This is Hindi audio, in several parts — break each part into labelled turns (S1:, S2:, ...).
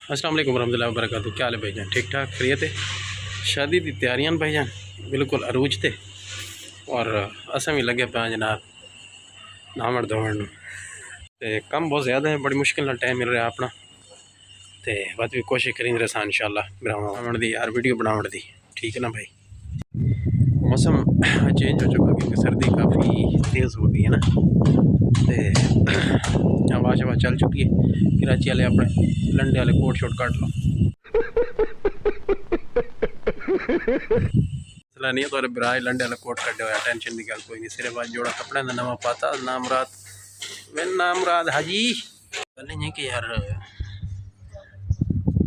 S1: अस्सलाम वालेकुम रहमतुल्लाहि व बरकातहू। क्या हाल है भाईजान? ठीक ठाक खैरियत है। शादी की तैयारियां भाईजान बिल्कुल अरूज थे और असें भी लगे पे जनाब नावण धोवण ते कम बहुत ज़्यादा है, बड़ी मुश्किल नाल टाइम मिल रहा अपना ते बस भी कोशिश करेंगे रसा इंशाल्लाह बनावन दी यार वीडियो बनावन दी। ठीक है ना भाई। मौसम चेंज हो चुका क्योंकि सर्दी काफ़ी तेज़ हो गई है ना, तो हवा शवा चल चुकी है। कराची वाले अपने लंडे वाले कोट शोट काट लो मसला नहीं है, तो बिराज लंडे वाले कोट कटे हुआ, टेंशन की गल कोई नहीं। सिर्फ आज जोड़ा कपड़े का नवा पाता नाम रात वे नाम रात हाजी गल नहीं कि यार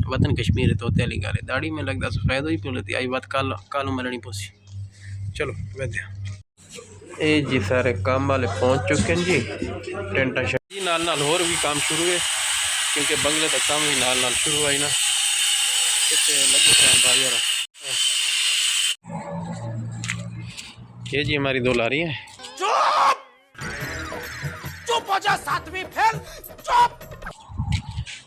S1: वतन कश्मीर तोते वाली गल है। दाढ़ी में लगता सफेद ही पिलती आई बात कालू मिलनी पोसी। चलो वैद्या ये जी सारे काम वाले पहुंच चुके हैं जी। टेंटा जी नाल नाल होर भी काम शुरू है क्योंकि बंगले तक काम भी नाल नाल शुरू आई ना लगे भाई यार। ये जी हमारी दो लारी है। चुप हो जा सातवीं फेल चुप।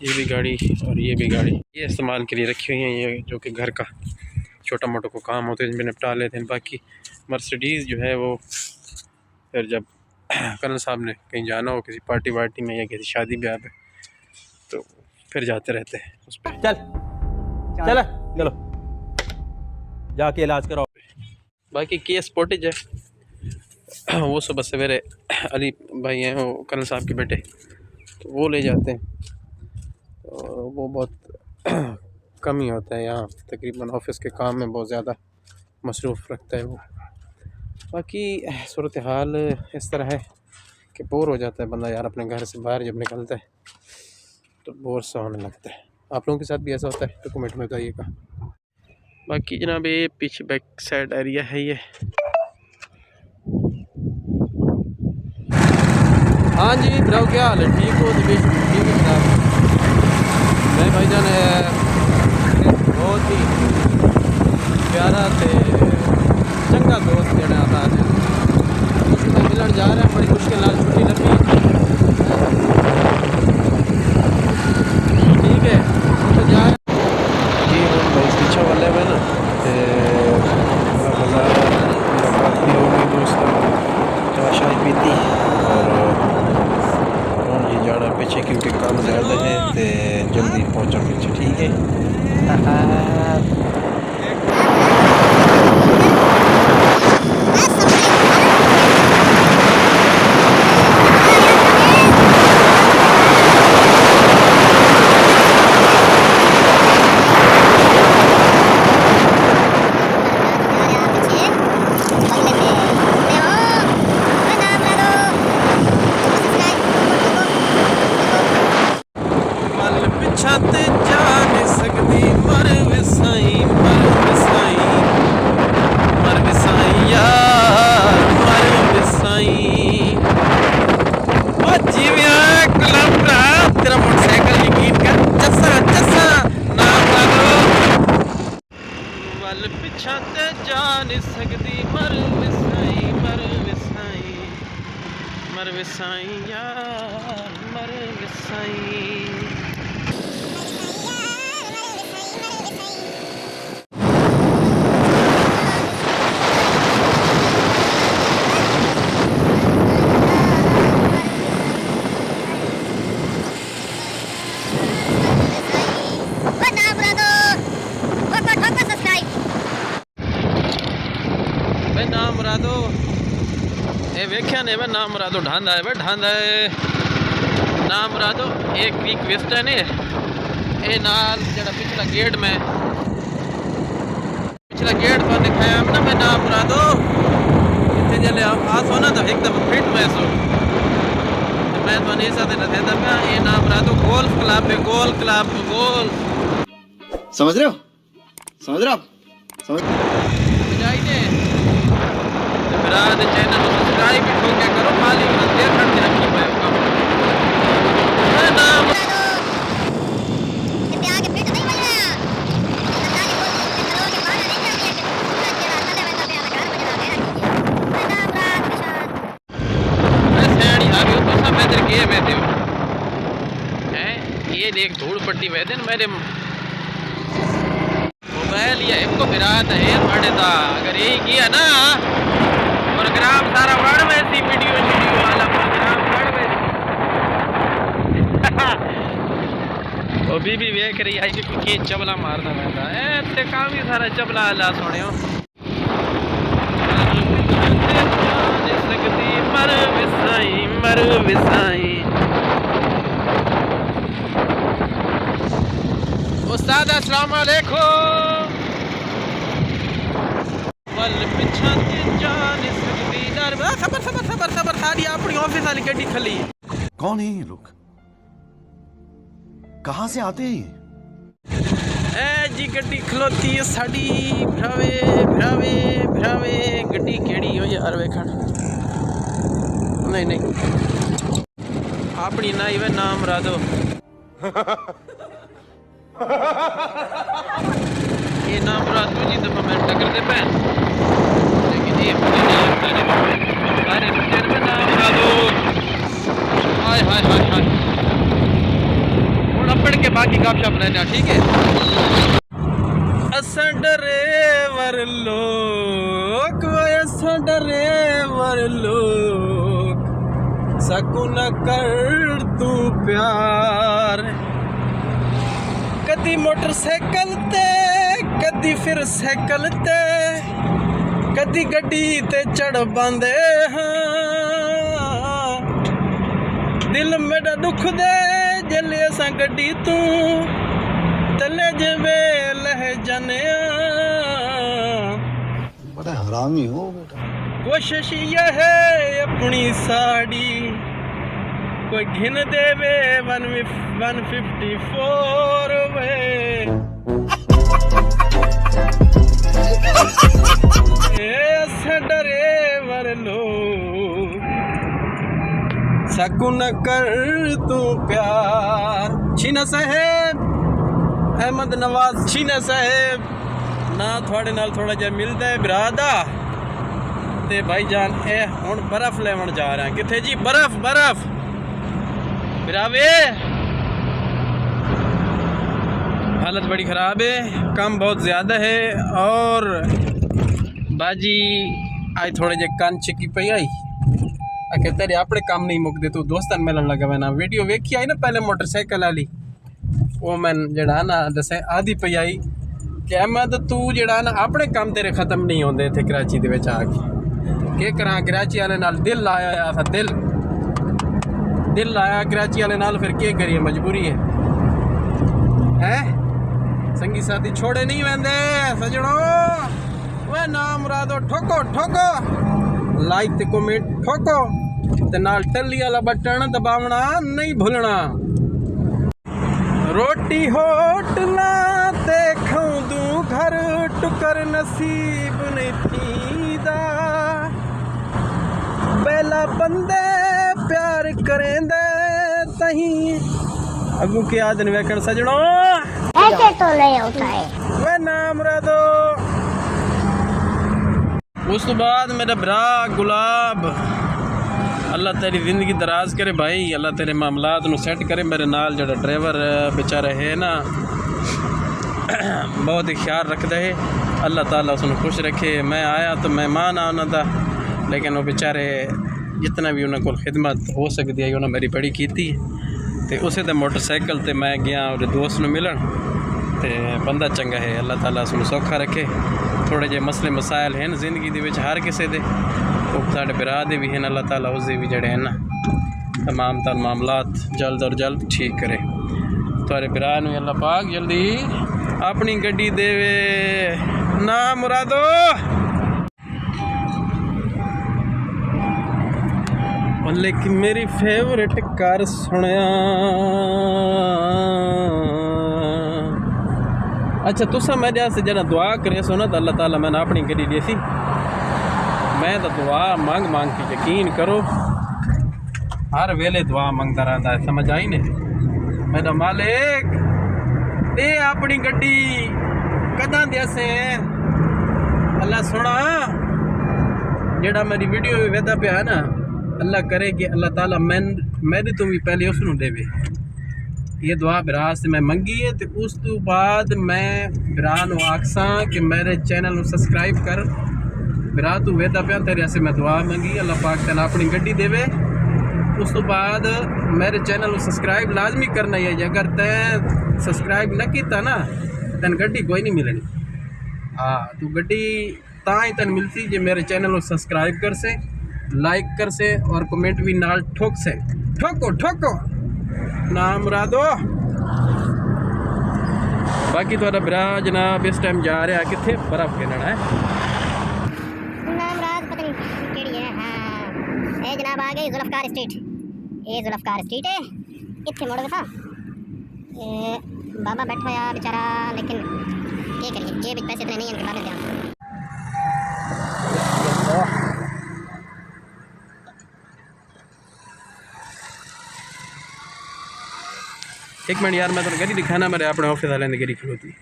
S1: ये भी गाड़ी और ये भी गाड़ी ये इस्तेमाल के लिए रखी हुई है, ये जो कि घर का छोटा मोटा को काम होता है इनमें निपटा लेते हैं। बाकी मर्सिडीज़ जो है वो फिर जब कर्नल साहब ने कहीं जाना हो किसी पार्टी वार्टी में या किसी शादी ब्याह पे तो फिर जाते रहते हैं उस पर।
S2: चल चल चलो जाके इलाज कराओ।
S1: बाकी केस स्पोर्टेज है वो सुबह सवेरे अली भाई हैं वो कर्नल साहब के बेटे, तो वो ले जाते हैं। तो वो बहुत कम ही होता है यहाँ, तकरीबन ऑफिस के काम में बहुत ज़्यादा मसरूफ़ रखता है वो। बाकी सूरत हाल इस तरह है कि बोर हो जाता है बंदा यार, अपने घर से बाहर जब निकलता है तो बोर सा होने लगता है। आप लोगों के साथ भी ऐसा होता है तो कमेंट में बताइएगा। बाकी जनाब ये पीछे बैक साइड एरिया है ये। हाँ जी ब्रो क्या हाल है? ठीक हो? ठीक है जनाब। मैं भाईजान बहुत ही प्यारा थे चंगा दोस्त जड़ा आता है उसमें मिलन जा रहा है। बड़ी मुश्किल नाल छुट्टी लगी ठीक है तो जा जी हम भाई पीछे वाले में ना मुलाकात भी हो गई दोस्त चाय शाय पीती और जी जाना पीछे क्योंकि काम ज़्यादा है तो जल्दी पहुँचा पीछे। ठीक है मर विसाई यार मर विसाई। नाम मुरादो ए वेख्या ने वे नाम मुरादो ढांदा है नाम मुरादो एक वीक वेस्टर्न है ए नाल जड़ा पिछला गेट पर दिखाया हम ना मैं नाम मुरादो इतने जले आसो ना तो एकदम फिट महसूस मैं तो नहीं साथे न देता मैं ये नाम मुरादो गोल्फ क्लब पे गोल
S3: समझ रहे हो
S1: जाइए तो चैनल को सब्सक्राइब भी ठोके करो खाली देर खड़ के रखी मैं काम नाम
S4: के आगे फिट नहीं बन रहा सरकारी बोल के चलो के बाहर नहीं कर दिया कि पूरा तेरा तले में तो घर बजा गया नाम रात निशान
S1: मैं सैनी आ गयो तो सब मैं तेरे के में देव हैं ये ये देख धूल पट्टी वह दिन मेरे मोबाइल या इनको बिरात है थोड़े दा अगर यही किया ना प्रोग्राम सारा वड़ वैसी वीडियो वाला प्रोग्राम वड़ वैसी वो बीबी वेख रही है कि चबला मारना पैंदा है ते काम ही सारा चबला अल्लाह सोनियो मर विसाई उस्ताद अस्सलाम वालेकुम वल पिछा ते जान सकदी दर खबर खबर खबर खबर सारी अपनी ऑफिस वाली गड्डी खली
S3: कौन है ये लोग कहां से आते हैं
S1: ए जी गड्डी खलोती है साडी भरावे भरावे भरावे गड्डी केड़ी हो यार वेखण नहीं नहीं अपनी ना ही वे नाम रादो ये नाम रात दूजी दफा मैं टक्कर दे पे लेकिन ये मुझे नहीं लगता है अरे तेरे में नाम रादो हाय हाय हाय हाय थोड़ा पढ़ के बाकी गपशप लेना ठीक है असा डरेवर लोग असा डरेवर लोग सकू न कर तू प्यार कदी मोटरसाइकिल ते कदी फिर साइकिल ते कदी गड्डी ते चढ़ बांदे हाँ दिल मेरा दुख दे जले असा गड्डी तू तले जवे लह जाने
S3: बड़ा हरामी हो बेटा
S1: कोशिश यह है अपनी साड़ी कोई घिन देवे 154 वे ऐसे डरे वर लो सकू न कर तू प्यार छीना साहेब अहमद नवाज छीना साहेब ना थोड़े नाल थोड़ा जा मिलता है बिरादा ते भाईजान ए हुण बर्फ लेवन जा रहे हैं किथे जी बर्फ बर्फ बिरावे हालत बड़ी ख़राब है काम बहुत ज़्यादा है और बाजी आज थोड़े जे कान चिकी पई आई आके तेरे अपने काम नहीं मुकदे तू दोस्तन मिलन लगा वैना वीडियो वेखी आई ना पहले मोटरसाइकिल वाली वो मैं जड़ा ना दसे आधी पई आई कि अहमद तू जड़ा ना अपने काम तेरे ख़त्म नहीं होंदे थे कराची दे विच आके के करा कराची वाले नाल दिल लाया था दिल लाया कराची वाले नाल फिर के करिए मजबूरी है संगी साथी छोड़े नहीं वेंदे सजणो वे नाम मुरादो ठोको ठोको लाइक ते कमेंट ठोको ते नाल टल्ली वाला बटन दबावना नहीं भूलना रोटी होटला ते खाऊं घर टुकर नसीब नहीं थीदा पहला बंदे प्यार करेंदे तही अगू के आदन वेखण सजणो
S4: ऐसे तो नहीं होता है
S1: वे नाम रादो उस तो बाद मेरा भरा गुलाब अल्लाह तेरी ज़िंदगी दराज करे भाई अल्लाह तेरे मामलात नू सेट करे मेरे नाल जड़ा ड्राइवर बेचारा है ना बहुत ही ख्याल रखता है अल्लाह ताला उसको खुश रखे मैं आया तो मेहमान आ उन्होंने लेकिन वो बेचारे जितना भी उन्होंने को खिदमत हो सकती है उन्होंने मेरी बड़ी की तो उस मोटरसाइकिल ते मैं गया और दोस्त नू मिलन ते बंदा चंगा है अल्लाह ताला उसको सौखा रखे थोड़े जे मसले मसाइल हैं जिंदगी दे विच हर किसी दे वो साढ़े बिरा दे भी हैं अल्लाह ताला उसदे भी जड़े हैं ना तमाम तर मामलात जल्द और जल्द ठीक करे थोड़े बिरा नू अल्लाह पाक जल्दी अपनी गड्डी देवे ना मुरादो लेकिन मेरी फेवरेट कार सुनिया अच्छा तुसा मेरे से जना दुआ करे सो ना तो अल्लाह ताला मैंने अपनी गड्डी दी सी मैं तो दुआ मांग मांग के यकीन करो हर वेले दुआ मांगता रहता है समझ आई ने मेरा मालिक दे अपनी गड्डी कदा दे अल्लाह सुना जेड़ा मेरी वीडियो वेदा पे है ना अल्लाह करे कि अल्लाह ताला मेरे तो भी पहले उसनू देवे ये दुआ बिरा से मैं मंगी है तो उस तो बाद मैं बिरा नूं आखसां कि मेरे चैनल नूं सब्सक्राइब कर। बिरा तू वेदा पिया तेरे से मैं दुआ मंगी, अल्लाह पाक तेन अपनी गड्डी देवे। उस तो बाद मेरे चैनल को सब्सक्राइब लाजमी करना है। अगर तैं सब्सक्राइब न किया ना तैन गड्डी कोई नहीं मिलनी। हाँ तू गड्डी तां ही तैन मिलती जे मेरे चैनल को सब्सक्राइब कर से, लाइक कर से और कमेंट भी नाल ठोक से। ठोको ठोको नाम मुरादो। बाकी थोड़ा बिरा जनाब इस टाइम जा रहा कितने बर्फ खेलना है।
S4: नाम राज पता नहीं केड़ी है। हाँ ये जनाब आ गई जुल्फकार स्ट्रीट। ये जुल्फकार स्ट्रीट है, इतने मुड़ था बाबा बैठा या बेचारा, लेकिन क्या करिए जेब पैसे इतने नहीं हैं कि बाबे ध्यान।
S1: एक मिनट यार मैं तो गड्डी दिखाना मेरे अपने ऑफिस वाले ने गड्डी खलोती।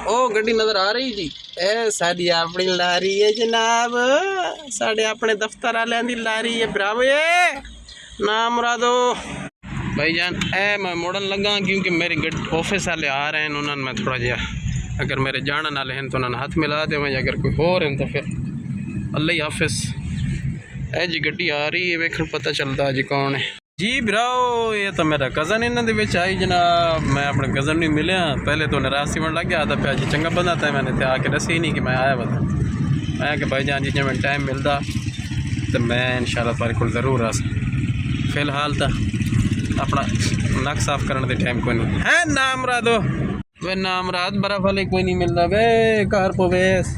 S1: ओ गड्डी नज़र आ रही जी, ए साडी अपनी लारी है जनाब, साढ़े अपने दफ्तर वाले दी लारी है ब्रावो। नाम मुरादो भाईजान ए मैं मोड़न लगा क्योंकि मेरी ऑफिस वाले आ रहे हैं। उन्होंने मैं थोड़ा जहा अगर मेरे जाने वाले हैं तो उन्होंने हाथ मिला दे, अगर कोई हो रहे हैं तो फिर अल्लाह ही हाफिज। ए जी गड्डी आ रही है, वेखण पता चलता जी कौन है। जी भराओ ये तो मेरा कज़न इन्होंने विच आई जनाब। मैं अपने कज़न नहीं मिले, पहले तो नाराज़ होने लग गया था पे जी चंगा बंदा था। मैंने तो आके दसी नहीं कि मैं आया बता। मैं कि भाई जान जी जब मैं टाइम मिलता तो मैं इंशाल्लाह तुम्हारे को ज़रूर आ। फिलहाल तो अपना नक साफ करने के टाइम कोई नहीं है। नाम मुरादो वे नाम मुराद बर्फ वाले कोई नहीं मिलता वे घर पवेस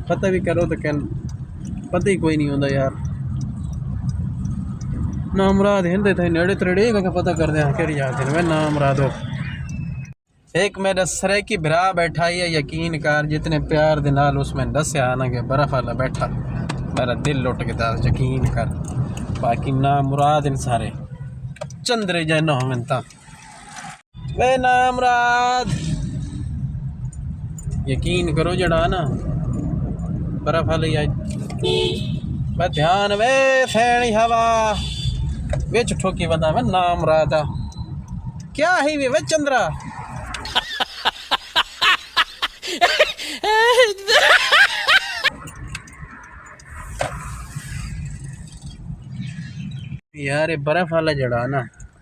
S1: पता भी करो तो कह पता ही कोई नहीं होता यार। नाम मुराद हिंदे थे नेड़े तड़े मैं पता कर दें कि याद है। मैं नाम मुराद हो एक मेरा सरेकी भरा बैठा ही है। यकीन कर जितने प्यार दे नाल उसमें दसिया ना कि बर्फ वाला बैठा मेरा दिल लुट के दस यकीन कर। बाकी नाम मुराद इन सारे चंद्रे जै न होता वे नाम मुराद यकीन करो जड़ा ना बर्फ वाली आई मैं ध्यान वे फैनी हवा विच ठोकी बंदा मैं नाम मुराद क्या ही वे चंद्रा। यार ये बर्फ वाला जड़ा ना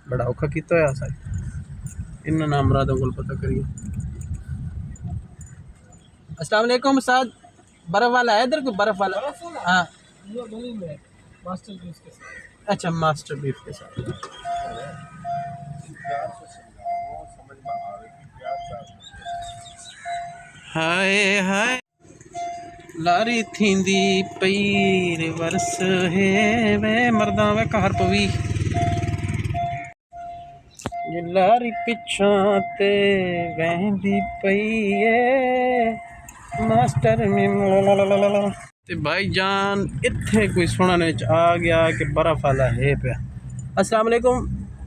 S1: बड़ा औखा किया होया सा इन नाम मुरादों को पता करिए। अस्सलाम वालेकुम उस्ताद, बर्फ वाला है इधर कोई बर्फ वाला? हाँ मास्टर बीफ के साथ। अच्छा मास्टर बीफ के साथ। हाय हाय लारी थींदी पईर वर्ष है वे मर्दा वे कहर पवी ये लारी पिछा ते वहंदी पई है मास्टर में ते भाई जान इत्थे कोई सुनने आ गया कि बर्फ वाला है पे। अस्सलाम वालेकुम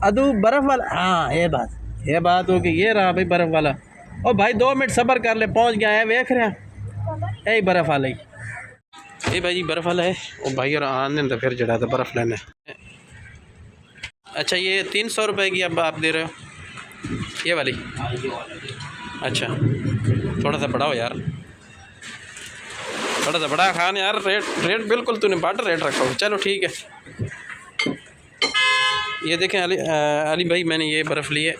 S1: अदू बर्फ वाला? हाँ ये बात हो गई। ये रहा भाई बर्फ वाला। ओ भाई 2 मिनट सब्र कर ले, पहुंच गया है वेख रहे हैं यही बर्फ वाला ही। ये भाई जी बर्फ वाला है वो भाई और आने तो फिर जड़ा था बर्फ लेने। अच्छा ये 300 रुपये की अब आप दे रहे हो ये वाली? अच्छा थोड़ा सा बड़ा हो यार, थोड़ा सा बड़ा खान यार। रेट बिल्कुल तूने बट रेट रखा हो। चलो ठीक है। ये देखें अली भाई मैंने ये बर्फ़ ली है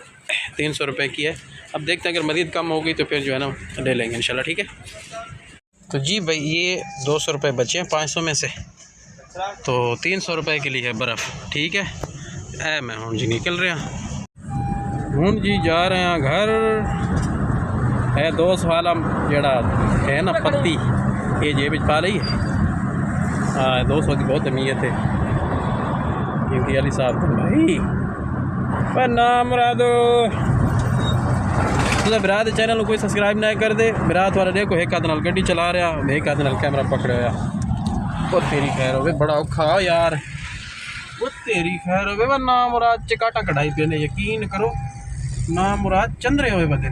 S1: 300 रुपये की है। अब देखते हैं अगर मज़ीद कम हो गई तो फिर जो है ना ले लेंगे इंशाल्लाह। ठीक है तो जी भाई ये 200 रुपये बचे हैं 500 में से, तो 300 रुपये के लिए है बर्फ़। ठीक है ऐ मैं हूँ जी निकल रहा हूँ जी जा रहे हैं घर। है दोस्त वाला जड़ा है ना पत्ती ये जेब पा रही है। हाँ दोस्त की बहुत अहमियत है क्योंकि अली साहब तो भाई पर नाम मुरादो बिरात चैनल कोई सब्सक्राइब ना कर दे। बिरात वाला देखो एक हाथ नाल गड्डी चला रहा, एक हाथ नाल कैमरा पकड़े होया। वो तेरी खैर हो बड़ा औखा यार, वो तेरी खैर हो नाम मुराद चकाटा कढ़ाई पे ने यकीन करो नाम मुराद चंद्रे हुए बंदे।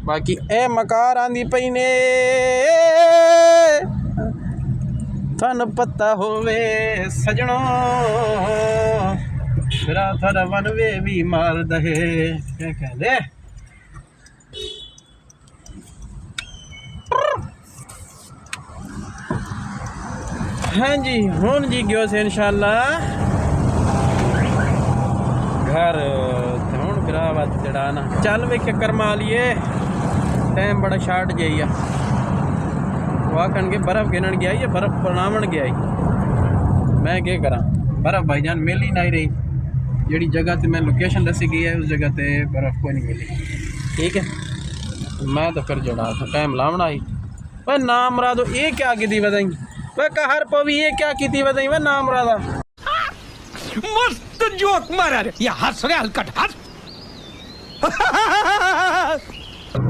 S1: बाकी ए मकार आंदी पई ने थानू पता होवे सजनों मेरा थारा वन वे भी मार दहे क्या कहते हाँ जी हूँ जी गयो से इंशाल्लाह घर हूँ फिर चढ़ाना चल वे करमा लिए टाइम बड़ा शार्ट जाइए वो आखन के बर्फ़ गिनन गया या बर्फ़ बनावन गया मैं क्या करा बर्फ़ भाईजान मिल ही नहीं रही जी जगह ते मैं लोकेशन दसी गई है उस जगह ते बर्फ़ कोई नहीं मिली ठीक है मैं तो फिर जड़ा था टाइम लावना ही वह नाम रा दो ये क्या की बधाई वह कहर पवी ये क्या की बधाई वह नाम रा दा
S5: मस्त जोक मारा रे ये हंस रे हलकट हंस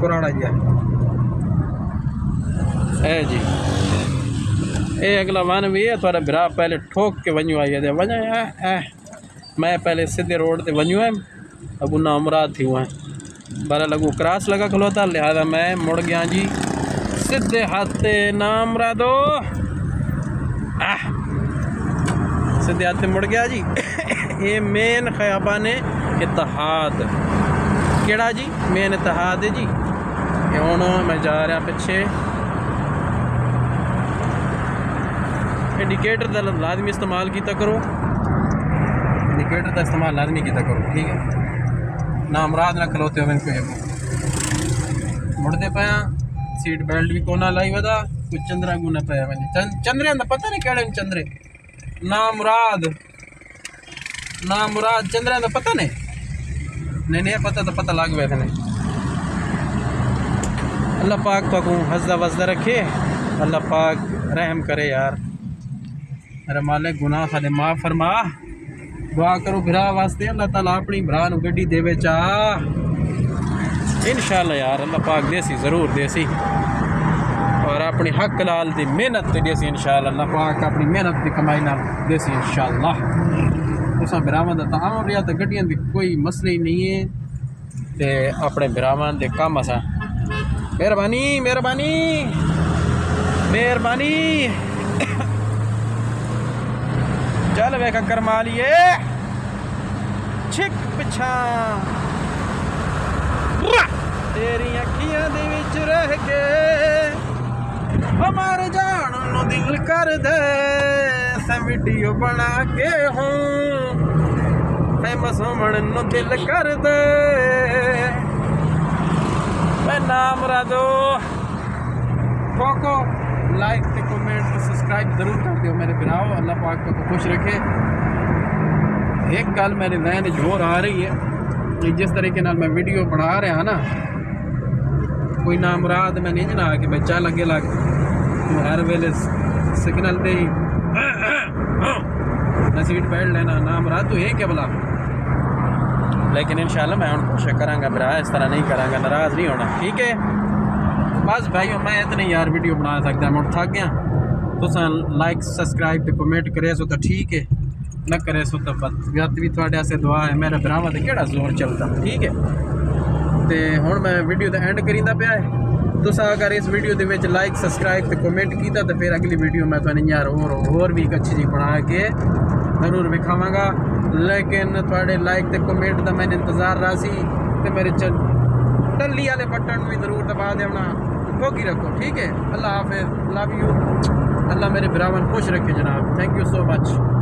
S1: पुराना जी है जी ये अगला वन भी है थोड़ा बिरा पहले ठोक के वनू आई है वजा मैं पहले सीधे रोड पे वनू है अब ना मुराद थी हुआ है बारा लगू क्रॉस लगा खलोता लिहाजा मैं मुड़ गया जी सीधे हाथे नाम मुरादो सीधे हाथे मुड़ गया जी ये मेन खयाबान इत्तेहाद केड़ा जी मेन इत्तेहाद है जी ये हूँ मैं जा रहा पिछे इंडिकेटर का लाजमी इस्तेमाल किया करो इंडिकेटर का इस्तेमाल लाजमी किया करो ठीक है ना मुराद ना खलोते हो इनको मुड़ते पाया सीट बेल्ट भी कोना लाई वदा कुछ चंद्रा गुना पाया वञे चंद्रे का पता नहीं कड़े चंद्रे ना मुराद चंद्रा का पता नहीं पता तो पता लग गया थे अल्लाह पाक तो हंसदा वसदा रखे अल्लाह पाक रहम करे यार मेरे मालिक गुनाह साडे माफ़ फरमा दुआ करो भरा वास्ते अल्लाह ताला अपनी भरा नूं गड्डी देवे चा इंशाअल्लाह यार अल्लाह पाक देसी ज़रूर देसी और अपनी हक लाल दी मेहनत ते देसी इंशाअल्लाह अल्लाह पाक अपनी मेहनत की कमाई नाल देसी इंशाअल्लाह तुसां भरावां दा तां रिया ते गड्डियां दी कोई मसले ही नहीं है ते अपने भरावां दे कम असां मेहरबानी मेहरबानी मेहरबानी चल वे करमा लिए छिक पिछा तेरी अखियां दे विच रह के हमारे जान नु दिल कर दे से वीडियो बना के हूँ फेमस होमन नु दिल कर दे मैं नाम रादो ठोको लाइक ते कमेंट ते सब्सक्राइब जरूर कर दियो मेरे भराओ अल्लाह पाक को खुश रखे एक गल मेरे जहन जोर आ रही है कि जिस तरीके नाल मैं वीडियो बना रहा ना कोई ना मुराद मैं नहीं जना कि बच्चा लगे लग तू हर वेले सिग्नल दे ना सीट बेल्ट लेना ना मुराद तू ये क्या बोला लेकिन इंशाल्लाह मैं उनको कोशिश करांगा भरा इस तरह नहीं करांगा नाराज़ नहीं होना ठीक है बस भाइयों मैं इतनी यार वीडियो बना सकता मैं थक गया तुस लाइक सब्सक्राइब तो कमेंट करे सो तो ठीक है न करे सो तो बत भी थोड़े से दुआ है मेरे भरावां ते केड़ा जोर चलता ठीक है तो हुण मैं वीडियो का एंड करींदा पिया है तुस अगर इस वीडियो के विच लाइक सब्सक्राइब तो कमेंट किया तो फिर अगली वीडियो मैं तुहानू यार होर भी एक अच्छी जी बना के जरूर विखावांगा लेकिन थोड़े लाइक तो कमेंट का मैंने इंतज़ार रहा सी तो मेरे टल्ली वाले बटन भी जरूर दबा देना ठोकी रखो ठीक है अल्लाह हाफिज़ लव यू अल्लाह मेरे भरावां खुश रखे जनाब थैंक यू सो मच